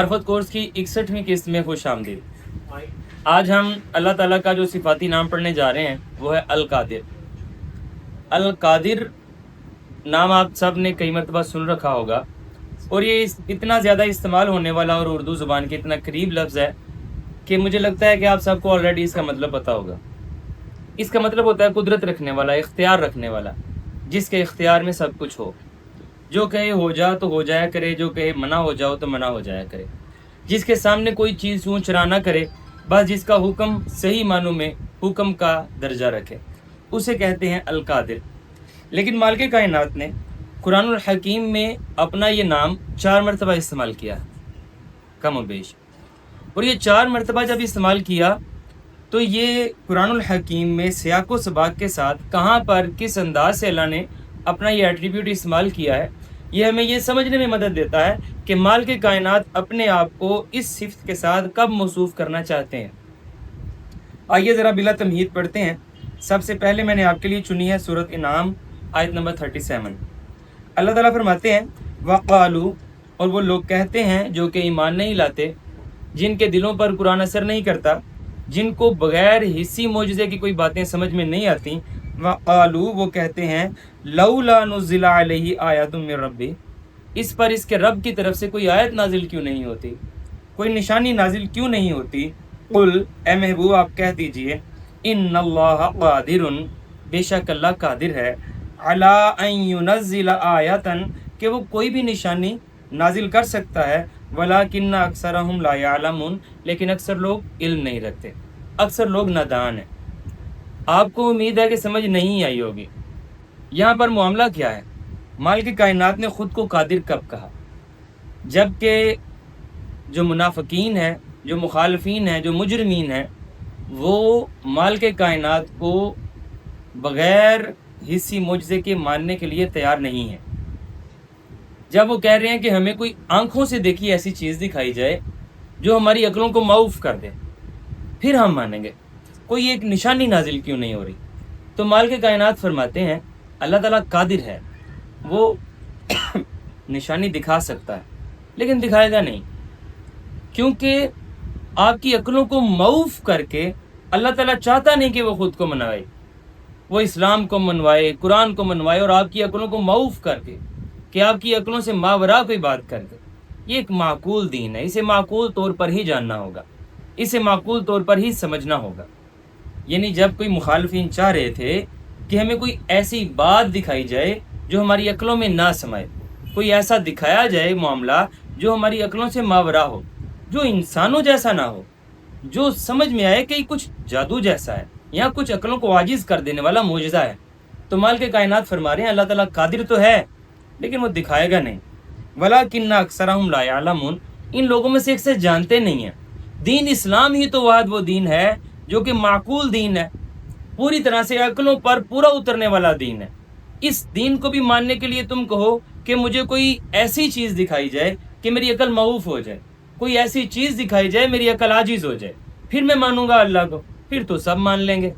معرفت کورس کی 61ویں قسط میں خوش آمدید۔ آج ہم اللہ تعالیٰ کا جو صفاتی نام پڑھنے جا رہے ہیں وہ ہے القادر۔ القادر نام آپ سب نے کئی مرتبہ سن رکھا ہوگا، اور یہ اتنا زیادہ استعمال ہونے والا اور اردو زبان کے اتنا قریب لفظ ہے کہ مجھے لگتا ہے کہ آپ سب کو آلریڈی اس کا مطلب پتہ ہوگا۔ اس کا مطلب ہوتا ہے قدرت رکھنے والا، اختیار رکھنے والا، جس کے اختیار میں سب کچھ ہو۔ جو کہے ہو جا تو ہو جایا کرے، جو کہے منع ہو جاؤ تو منع ہو جایا کرے، جس کے سامنے کوئی چیز چون چرا نہ کرے، بس جس کا حکم صحیح معنوں میں حکم کا درجہ رکھے، اسے کہتے ہیں القادر۔ لیکن مالک کائنات نے قرآن الحکیم میں اپنا یہ نام 4 مرتبہ استعمال کیا، کم و بیش، اور یہ 4 مرتبہ جب استعمال کیا تو یہ قرآن الحکیم میں سیاق و سباق کے ساتھ کہاں پر کس انداز سے اللہ نے اپنا یہ ایٹریبیوٹ استعمال کیا ہے، یہ ہمیں یہ سمجھنے میں مدد دیتا ہے کہ مالک کائنات اپنے آپ کو اس صفت کے ساتھ کب موصوف کرنا چاہتے ہیں۔ آئیے ذرا بلا تمہید پڑھتے ہیں۔ سب سے پہلے میں نے آپ کے لیے چنی ہے سورۃ انعام آیت نمبر 37۔ اللہ تعالیٰ فرماتے ہیں وَقَالُوا، اور وہ لوگ کہتے ہیں جو کہ ایمان نہیں لاتے، جن کے دلوں پر قرآن اثر نہیں کرتا، جن کو بغیر حسی معجزے کی کوئی باتیں سمجھ میں نہیں آتی۔ وَقَالُوا، وہ کہتے ہیں لَوْلَا نُزِّلَ عَلَيْهِ آیَةٌ مِّن رَبِّهِ، اس پر اس کے رب کی طرف سے کوئی آیت نازل کیوں نہیں ہوتی، کوئی نشانی نازل کیوں نہیں ہوتی۔ قل، اے محبوب آپ کہہ دیجئے، ان اللہ قادر، بے شک اللہ قادر ہے، علی ان ینزل آیۃ، کہ وہ کوئی بھی نشانی نازل کر سکتا ہے، ولکن اکثرہم لا یعلمون، لیکن اکثر لوگ علم نہیں رکھتے، اکثر لوگ نادان ہیں۔ آپ کو امید ہے کہ سمجھ نہیں آئی ہوگی۔ یہاں پر معاملہ کیا ہے؟ مالک کائنات نے خود کو قادر کب کہا؟ جبکہ جو منافقین ہیں، جو مخالفین ہیں، جو مجرمین ہیں، وہ مالک کائنات کو بغیر حسی معجزے کے ماننے کے لیے تیار نہیں ہیں۔ جب وہ کہہ رہے ہیں کہ ہمیں کوئی آنکھوں سے دیکھی ایسی چیز دکھائی جائے جو ہماری عقلوں کو معاف کر دے، پھر ہم مانیں گے۔ کوئی ایک نشانی نازل کیوں نہیں ہو رہی؟ تو مالک کائنات فرماتے ہیں اللہ تعالیٰ قادر ہے، وہ نشانی دکھا سکتا ہے لیکن دکھائے گا نہیں، کیونکہ آپ کی عقلوں کو معاف کر کے اللہ تعالیٰ چاہتا نہیں کہ وہ خود کو منوائے، وہ اسلام کو منوائے، قرآن کو منوائے، اور آپ کی عقلوں کو معاف کر کے کہ آپ کی عقلوں سے ماورا کوئی بات کر دے۔ یہ ایک معقول دین ہے، اسے معقول طور پر ہی جاننا ہوگا، اسے معقول طور پر ہی سمجھنا ہوگا۔ یعنی جب کوئی مخالفین چاہ رہے تھے کہ ہمیں کوئی ایسی بات دکھائی جائے جو ہماری عقلوں میں نہ سمائے، کوئی ایسا دکھایا جائے معاملہ جو ہماری عقلوں سے ماورا ہو، جو انسانوں جیسا نہ ہو، جو سمجھ میں آئے کہ کچھ جادو جیسا ہے یا کچھ عقلوں کو عاجز کر دینے والا معجزہ ہے، تو مالک کائنات فرما رہے ہیں اللہ تعالیٰ قادر تو ہے لیکن وہ دکھائے گا نہیں۔ وَلَٰكِنَّ أَكْثَرَهُمْ لَا يَعْلَمُونَ، ان لوگوں میں سے اکثر جانتے نہیں ہیں۔ دین اسلام ہی تو واحد وہ دین ہے جو کہ معقول دین ہے، پوری طرح سے عقلوں پر پورا اترنے والا دین ہے۔ اس دین کو بھی ماننے کے لیے تم کہو کہ مجھے کوئی ایسی چیز دکھائی جائے کہ میری عقل معوف ہو جائے، کوئی ایسی چیز دکھائی جائے میری عقل عاجز ہو جائے، پھر میں مانوں گا اللہ کو، پھر تو سب مان لیں گے۔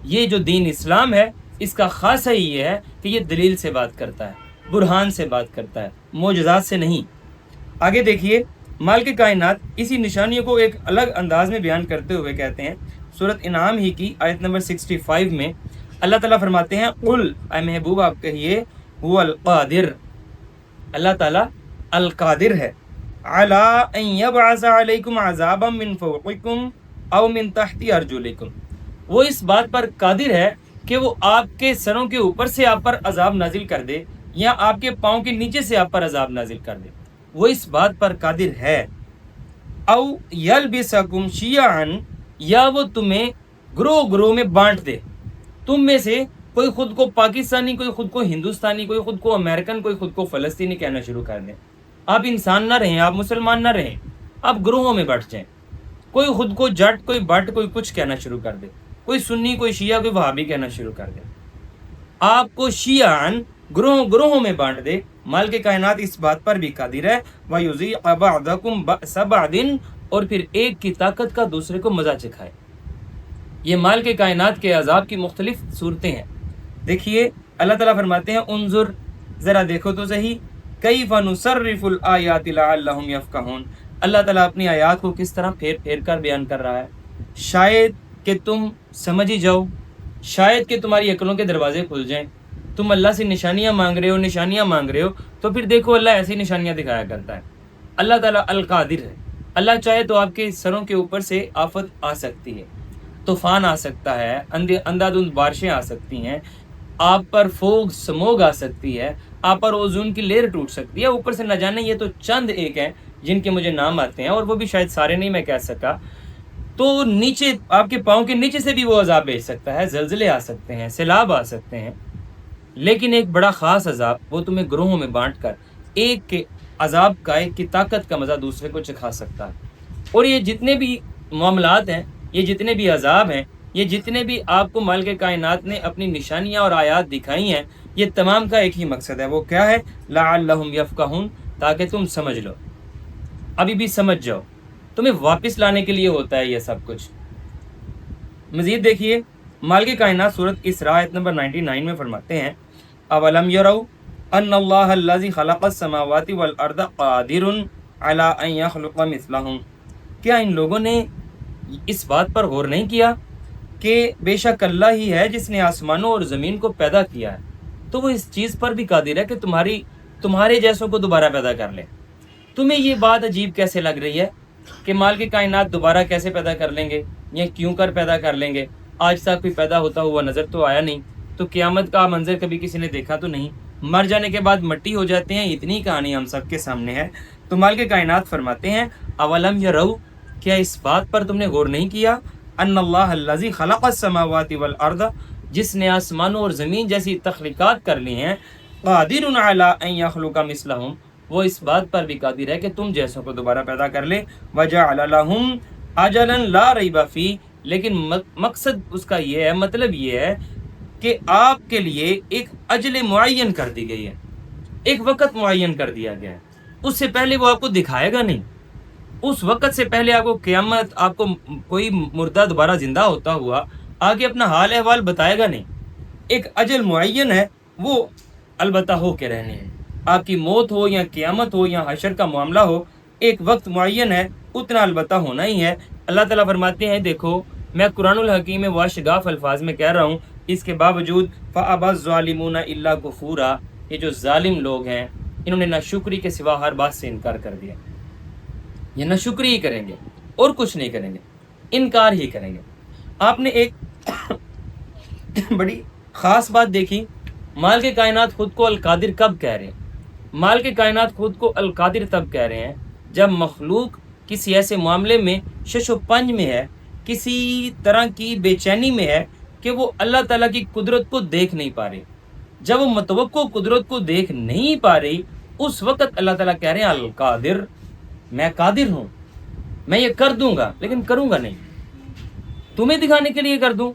یہ جو دین اسلام ہے اس کا خاصہ ہی یہ ہے کہ یہ دلیل سے بات کرتا ہے، برہان سے بات کرتا ہے، معجزات سے نہیں۔ آگے دیکھیے، مالک کائنات اسی نشانیوں کو ایک الگ انداز میں بیان کرتے ہوئے کہتے ہیں سورۃ انعام ہی کی آیت نمبر 65 میں اللہ تعالیٰ فرماتے ہیں قل، اے محبوب آپ کہیے، هو القادر، اللہ تعالیٰ القادر ہے، علی ان یبعث علیکم عذابا من فوقکم او من تحت ارجلکم، وہ اس بات پر قادر ہے کہ وہ آپ کے سروں کے اوپر سے آپ پر عذاب نازل کر دے یا آپ کے پاؤں کے نیچے سے آپ پر عذاب نازل کر دے، وہ اس بات پر قادر ہے۔ او یلبسکم شیعا، یا وہ تمہیں گروہ گروہ میں بانٹ دے، تم میں سے کوئی خود کو پاکستانی، کوئی خود کو ہندوستانی، کوئی خود کو امریکن، کوئی خود کو فلسطینی کہنا شروع کر دیں۔ آپ انسان نہ رہیں، آپ مسلمان نہ رہیں، آپ گروہوں میں بٹ جائیں، کوئی خود کو جٹ، کوئی بٹ، کوئی کچھ کہنا شروع کر دے، کوئی سنی، کوئی شیعہ، کوئی وہابی کہنا شروع کر دے، آپ کو شیعان گروہوں میں بانٹ دے۔ مالک کائنات اس بات پر بھی قادر ہے، وَيُذِيقَ بَعْضَكُمْ بَأْسَ بَعْضٍ، اور پھر ایک کی طاقت کا دوسرے کو مزہ چکھائے۔ یہ مالک کائنات کے عذاب کی مختلف صورتیں ہیں۔ دیکھیے اللہ تعالیٰ فرماتے ہیں انظر، ذرا دیکھو تو صحیح، کیف نصرف الآیات لعلہم یفقہون، اللہ تعالیٰ اپنی آیات کو کس طرح پھیر پھیر کر بیان کر رہا ہے. شاید کہ تم سمجھ ہی جاؤ، شاید کہ تمہاری عقلوں کے دروازے کھل جائیں. تم اللہ سے نشانیاں مانگ رہے ہو تو پھر دیکھو اللہ ایسی نشانیاں دکھایا کرتا ہے. اللہ تعالیٰ القادر ہے. اللہ چاہے تو آپ کے سروں کے اوپر سے آفت آ سکتی ہے، طوفان آ سکتا ہے، اندھا دھند بارشیں آ سکتی ہیں، آپ پر فوگ سموگ آ سکتی ہے، آپ پر اوزون کی لیئر ٹوٹ سکتی ہے. اوپر سے نہ جانے یہ تو چند ایک ہیں جن کے مجھے نام آتے ہیں، اور وہ بھی شاید سارے نہیں میں کہہ سکا. تو نیچے آپ کے پاؤں کے نیچے سے بھی وہ عذاب بھیج سکتا ہے، زلزلے آ سکتے ہیں، سیلاب آ سکتے ہیں. لیکن ایک بڑا خاص عذاب وہ تمہیں گروہوں میں بانٹ کر ایک کے عذاب کا، ایک کی طاقت کا مزہ دوسرے کو چکھا سکتا ہے. اور یہ جتنے بھی معاملات ہیں، یہ جتنے بھی عذاب ہیں، یہ جتنے بھی آپ کو مالک کائنات نے اپنی نشانیاں اور آیات دکھائی ہیں، یہ تمام کا ایک ہی مقصد ہے. وہ کیا ہے؟ لعلہم یفقہون، تاکہ تم سمجھ لو، ابھی بھی سمجھ جاؤ. تمہیں واپس لانے کے لیے ہوتا ہے یہ سب کچھ. مزید دیکھیے مالک کائنات سورۃ اسراء آیت نمبر 99 میں فرماتے ہیں اولم یروا ان اللہ الذی خلق السماوات والارض قادر علی ان یخلق مثلہم. کیا ان لوگوں نے اس بات پر غور نہیں کیا کہ بے شک اللہ ہی ہے جس نے آسمانوں اور زمین کو پیدا کیا ہے، تو وہ اس چیز پر بھی قادر ہے کہ تمہارے جیسوں کو دوبارہ پیدا کر لے. تمہیں یہ بات عجیب کیسے لگ رہی ہے کہ مالک کائنات دوبارہ کیسے پیدا کر لیں گے یا کیوں کر پیدا کر لیں گے؟ آج تک کوئی پیدا ہوتا ہوا نظر تو آیا نہیں، تو قیامت کا منظر کبھی کسی نے دیکھا تو نہیں، مر جانے کے بعد مٹی ہو جاتے ہیں، اتنی کہانی ہم سب کے سامنے ہے. تو مالک کائنات فرماتے ہیں اولم یروا، کیا اس بات پر تم نے غور نہیں کیا؟ ان اللہ الذی خلق السماوات والارض، جس نے آسمانوں اور زمین جیسی تخلیقات کر لی ہیں، قادر علی ان یخلق مثلہم، وہ اس بات پر بھی قادر ہے کہ تم جیسوں کو دوبارہ پیدا کر لے. وجعل لہم اجلا لا ریب فیہ، لیکن مقصد اس کا یہ ہے، مطلب یہ ہے کہ آپ کے لیے ایک اجل معین کر دی گئی ہے، ایک وقت معین کر دیا گیا ہے. اس سے پہلے وہ آپ کو دکھائے گا نہیں، اس وقت سے پہلے آپ کو قیامت، آپ کو کوئی مردہ دوبارہ زندہ ہوتا ہوا آگے اپنا حال احوال بتائے گا نہیں. ایک اجل معین ہے، وہ البتہ ہو کے رہنے ہیں. آپ کی موت ہو یا قیامت ہو یا حشر کا معاملہ ہو، ایک وقت معین ہے، اتنا البتہ ہونا ہی ہے. اللہ تعالیٰ فرماتے ہیں دیکھو میں قرآن الحکیم میں واشگاف الفاظ میں کہہ رہا ہوں، اس کے باوجود فَأَبَى الظَّالِمُونَ إِلَّا كُفُورًا، یہ جو ظالم لوگ ہیں انہوں نے ناشکری کے سوا ہر بات سے انکار کر دیا. یہ ناشکری ہی کریں گے اور کچھ نہیں کریں گے، انکار ہی کریں گے. آپ نے ایک بڑی خاص بات دیکھی، مالک کائنات خود کو القادر کب کہہ رہے ہیں؟ مالک کائنات خود کو القادر تب کہہ رہے ہیں جب مخلوق کسی ایسے معاملے میں شش و پنج میں ہے، کسی طرح کی بے چینی میں ہے کہ وہ اللہ تعالیٰ کی قدرت کو دیکھ نہیں پا رہی. جب وہ متوقع قدرت کو دیکھ نہیں پا رہی، اس وقت اللہ تعالیٰ کہہ رہے ہیں القادر، میں قادر ہوں، میں یہ کر دوں گا لیکن کروں گا نہیں، تمہیں دکھانے کے لیے کر دوں.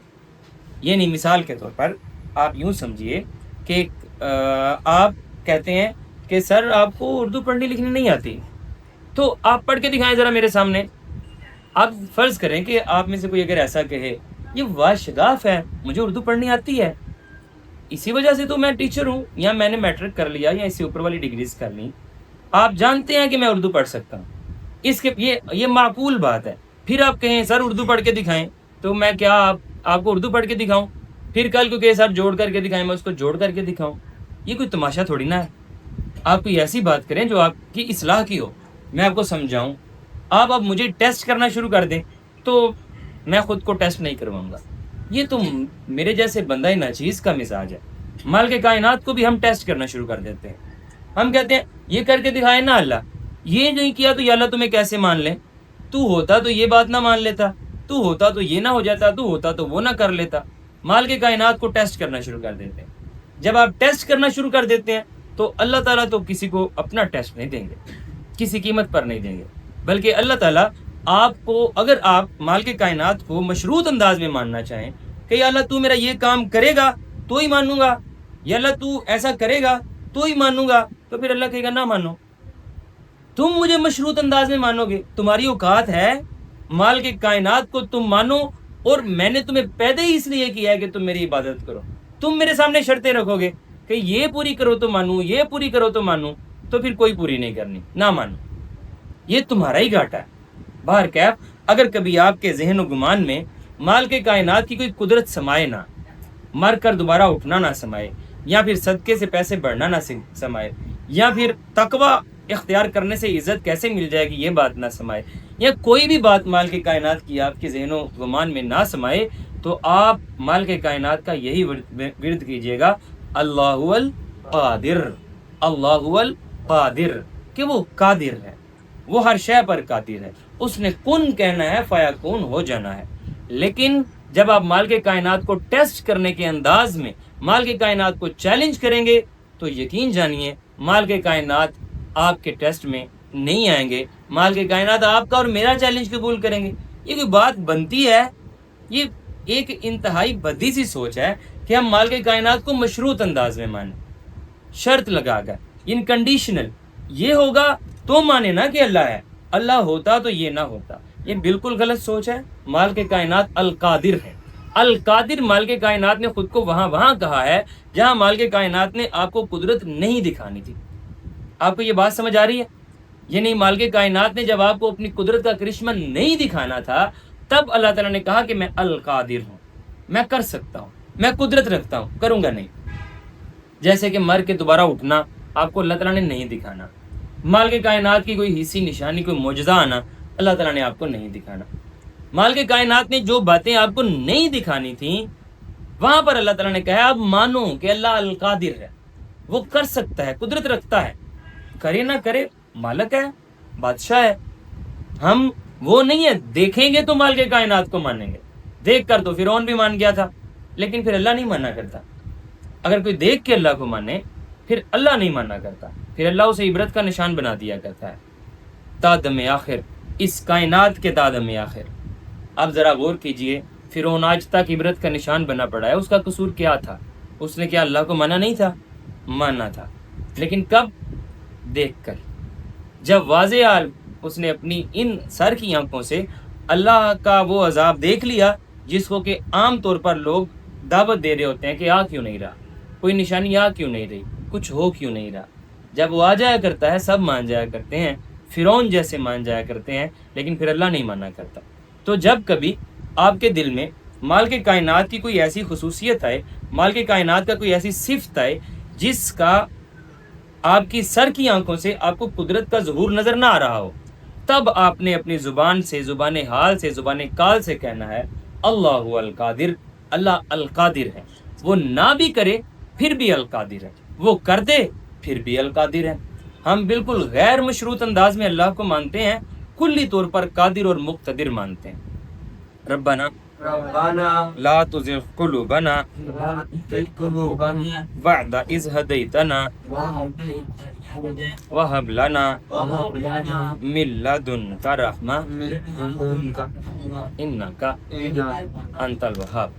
یہ نہیں، مثال کے طور پر آپ یوں سمجھیے کہ آپ کہتے ہیں کہ سر آپ کو اردو پڑھنی لکھنی نہیں آتی، تو آپ پڑھ کے دکھائیں ذرا میرے سامنے. آپ فرض کریں کہ آپ میں سے کوئی اگر ایسا کہے یہ واشگاف ہے، مجھے اردو پڑھنی آتی ہے، اسی وجہ سے تو میں ٹیچر ہوں، یا میں نے میٹرک کر لیا یا اس سے اوپر والی ڈگریز کر لی، آپ جانتے ہیں کہ میں اردو پڑھ سکتا ہوں، اس کے یہ معقول بات ہے. پھر آپ کہیں سر اردو پڑھ کے دکھائیں، تو میں کیا آپ کو اردو پڑھ کے دکھاؤں؟ پھر کل کو کہ سر جوڑ کر کے دکھائیں، میں اس کو جوڑ کر کے دکھاؤں؟ یہ کوئی تماشا تھوڑی نا ہے. آپ کوئی ایسی بات کریں جو آپ کی اصلاح کی ہو، میں آپ کو سمجھاؤں. آپ اب مجھے ٹیسٹ کرنا شروع کر دیں تو میں خود کو ٹیسٹ نہیں کرواؤں گا. یہ تو میرے جیسے بندہ ناچیز کا مزاج ہے. مالک کائنات کو بھی ہم ٹیسٹ کرنا شروع کر دیتے ہیں. ہم کہتے ہیں یہ کر کے دکھائے نا اللہ، یہ نہیں کیا تو یا اللہ تمہیں کیسے مان لیں؟ تو ہوتا تو یہ بات نہ مان لیتا، تو ہوتا تو یہ نہ ہو جاتا، تو ہوتا تو وہ نہ کر لیتا. مالک کائنات کو ٹیسٹ کرنا شروع کر دیتے ہیں. جب آپ ٹیسٹ کرنا شروع کر دیتے ہیں تو اللہ تعالیٰ تو کسی کو اپنا ٹیسٹ نہیں دیں گے، کسی قیمت پر نہیں دیں گے، بلکہ اللہ تعالیٰ آپ کو، اگر آپ مالک کائنات کو مشروط انداز میں ماننا چاہیں کہ یا اللہ تو میرا یہ کام کرے گا تو ہی مانوں گا، یا اللہ تو ایسا کرے گا تو ہی مانوں گا، تو پھر اللہ کہے گا نہ مانو. تم مجھے مشروط انداز میں مانو گے، تمہاری اوقات ہے مالک کائنات کو تم مانو، اور میں نے تمہیں پیدا ہی اس لیے کیا ہے کہ تم میری عبادت کرو. تم میرے سامنے شرطیں رکھو گے کہ یہ پوری کرو تو مانوں، یہ پوری کرو تو مانوں، تو پھر کوئی پوری نہیں کرنی، نہ مانو. یہ تمہارا ہی گھاٹا ہے. بہرکیف اگر کبھی آپ کے ذہن و گمان میں مال کے کائنات کی کوئی قدرت سمائے نہ، مر کر دوبارہ اٹھنا نہ سمائے، یا پھر صدقے سے پیسے بڑھنا نہ سمائے، یا پھر تقوی اختیار کرنے سے عزت کیسے مل جائے گی یہ بات نہ سمائے، یا کوئی بھی بات مال کے کائنات کی آپ کے ذہن و گمان میں نہ سمائے، تو آپ مال کے کائنات کا یہی ورد کیجئے گا، اللہ القادر، اللہ القادر، کہ وہ قادر ہے، وہ ہر شے پر قادر ہے، اس نے کن کہنا ہے فیکون ہو جانا ہے. لیکن جب آپ مال کے کائنات کو ٹیسٹ کرنے کے انداز میں مال کے کائنات کو چیلنج کریں گے تو یقین جانیے مال کے کائنات آپ کے ٹیسٹ میں نہیں آئیں گے، مال کے کائنات آپ کا اور میرا چیلنج قبول کریں گے. یہ کوئی بات بنتی ہے؟ یہ ایک انتہائی بدی سی سوچ ہے کہ ہم مال کے کائنات کو مشروط انداز میں مانیں، شرط لگا کر، انکنڈیشنل. یہ ہوگا تو مانے نا کہ اللہ ہے، اللہ ہوتا تو یہ نہ ہوتا. یہ بالکل غلط سوچ ہے. مال کے کائنات القادر ہے. القادر مال کے کائنات نے خود کو وہاں کہا ہے جہاں مال کے کائنات نے آپ کو قدرت نہیں دکھانی تھی. آپ کو یہ بات سمجھ آ رہی ہے؟ یعنی مال کے کائنات نے جب آپ کو اپنی قدرت کا کرشمہ نہیں دکھانا تھا تب اللہ تعالیٰ نے کہا کہ میں القادر ہوں، میں کر سکتا ہوں، میں قدرت رکھتا ہوں، کروں گا نہیں. جیسے کہ مر کے دوبارہ اٹھنا آپ کو اللہ تعالیٰ نے نہیں دکھانا، مال کے کائنات کی کوئی حصی نشانی، کوئی معجزہ آنا اللہ تعالیٰ نے آپ کو نہیں دکھانا. مال کے کائنات نے جو باتیں آپ کو نہیں دکھانی تھیں وہاں پر اللہ تعالیٰ نے کہا آپ مانو کہ اللہ القادر ہے، وہ کر سکتا ہے، قدرت رکھتا ہے، کرے نہ کرے مالک ہے، بادشاہ ہے. ہم وہ نہیں ہے دیکھیں گے تو مال کے کائنات کو مانیں گے. دیکھ کر تو فرعون بھی مان گیا تھا لیکن پھر اللہ نہیں مانا کرتا. اگر کوئی دیکھ کے اللہ کو مانے پھر اللہ نہیں مانا کرتا، پھر اللہ اسے عبرت کا نشان بنا دیا کرتا ہے. تادم آخر، اس کائنات کے تادم آخر. اب ذرا غور کیجئے، فرعون آج تک عبرت کا نشان بنا پڑا ہے. اس کا قصور کیا تھا؟ اس نے کیا اللہ کو مانا نہیں تھا؟ ماننا تھا. لیکن کب؟ دیکھ کر. جب واضح اس نے اپنی ان سر کی آنکھوں سے اللہ کا وہ عذاب دیکھ لیا جس کو کہ عام طور پر لوگ دعوت دے رہے ہوتے ہیں کہ آ کیوں نہیں رہا، کوئی نشانی آ کیوں نہیں رہی، کچھ ہو کیوں نہیں رہا. جب وہ آ جایا کرتا ہے سب مان جایا کرتے ہیں، فرعون جیسے مان جایا کرتے ہیں، لیکن پھر اللہ نہیں مانا کرتا. تو جب کبھی آپ کے دل میں مال کے کائنات کی کوئی ایسی خصوصیت آئے، مال کے کائنات کا کوئی ایسی صفت آئے جس کا آپ کی سر کی آنکھوں سے آپ کو قدرت کا ظہور نظر نہ آ رہا ہو، تب آپ نے اپنی زبان سے، زبان حال سے، زبان کال سے کہنا ہے اللہ القادر، اللہ القادر ہے. وہ نہ بھی کرے پھر بھی القادر ہے، وہ کر دے پھر بھی القادر ہے. ہم بالکل غیر مشروط انداز میں اللہ کو مانتے ہیں، کلی طور پر قادر اور مقتدر مانتے ہیں. ربنا لا تزغ قلوبنا بعد إذ هديتنا وهب لنا من لدنك رحمة إنك أنت الوهاب.